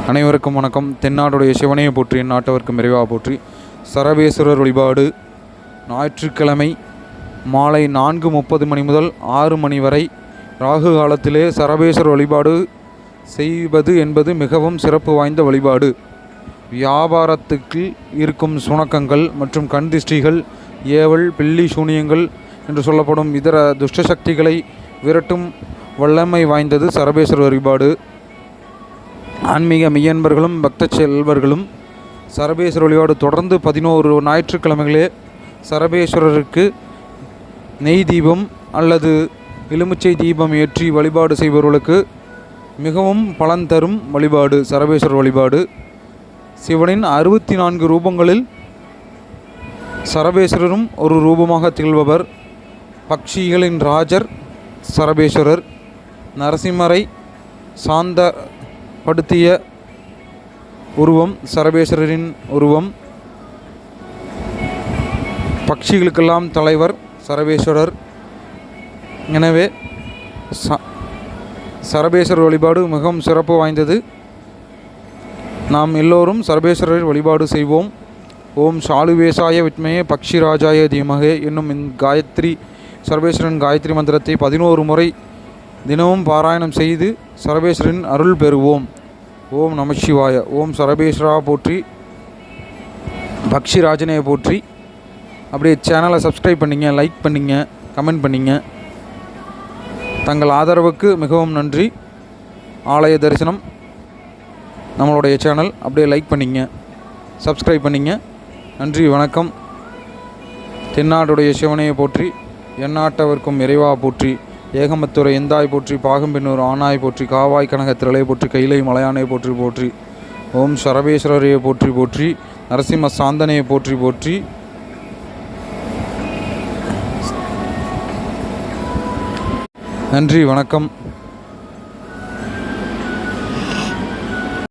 அனைவருக்கும் வணக்கம். தென்னாடுடைய சிவனையை போற்றி எந்நாட்டவர்க்கும் விரைவாக போற்றி. சரபேஸ்வரர் வழிபாடு ஞாயிற்றுக்கிழமை மாலை 4:30 மணி முதல் 6 மணி வரை ராகு காலத்திலே சரபேஸ்வரர் வழிபாடு செய்வது என்பது மிகவும் சிறப்பு வாய்ந்த வழிபாடு. வியாபாரத்துக்கு இருக்கும் சுணக்கங்கள் மற்றும் கண் திஷ்டிகள், ஏவல், பில்லி சூனியங்கள் என்று சொல்லப்படும் இதர துஷ்ட சக்திகளை விரட்டும் வல்லமை வாய்ந்தது சரபேஸ்வரர் வழிபாடு. ஆன்மீக மெய்யன்பர்களும் பக்த செல்வர்களும் சரபேஸ்வரர் வழிபாடு தொடர்ந்து 11 ஞாயிற்றுக்கிழமைகளே சரபேஸ்வரருக்கு நெய் தீபம் அல்லது எலுமிச்சை தீபம் ஏற்றி வழிபாடு செய்பவர்களுக்கு மிகவும் பலன் தரும் வழிபாடு சரபேஸ்வரர் வழிபாடு. சிவனின் 64 ரூபங்களில் சரபேஸ்வரரும் ஒரு ரூபமாக திகழ்பவர். பக்ஷிகளின் ராஜர் சரபேஸ்வரர். நரசிம்மரை சாந்தப்படுத்திய உருவம் சரபேஸ்வரரின் உருவம். பக்ஷிகளுக்கெல்லாம் தலைவர் சரபேஸ்வரர். எனவே சரபேஸ்வரர் வழிபாடு மிகவும் சிறப்பு வாய்ந்தது. நாம் எல்லோரும் சரபேஸ்வரர் வழிபாடு செய்வோம். ஓம் சாலுவேசாய வித்மயே பக்ஷிராஜாய தீமகே என்னும் காயத்ரி சரபேஸ்வரன் காயத்ரி மந்திரத்தை 11 முறை தினமும் பாராயணம் செய்து சரபேஸ்வரன் அருள் பெறுவோம். ஓம் நமசிவாய. ஓம் சரபேஸ்வரா போற்றி, பக்ஷிராஜனையை போற்றி. அப்படியே சேனலை சப்ஸ்கிரைப் பண்ணிங்க, லைக் பண்ணிங்க, கமெண்ட் பண்ணிங்க. தங்கள் ஆதரவுக்கு மிகவும் நன்றி. ஆலய தரிசனம் நம்மளுடைய சேனல். அப்படியே லைக் பண்ணிங்க, சப்ஸ்கிரைப் பண்ணிங்க. நன்றி, வணக்கம். தென்னாடுடைய சிவனையை போற்றி, எந்நாட்டவர்க்கும் இறைவா போற்றி. ஏகமத்துறை எந்தாய் போற்றி, பாகம்பெண்ணூர் ஆனாய் போற்றி, காவாய் கனக திரளை போற்றி, கைலை மலையானை போற்றி போற்றி. ஓம் சரபேஸ்வரரையை போற்றி போற்றி, நரசிம்ம சாந்தனையை போற்றி போற்றி. நன்றி, வணக்கம்.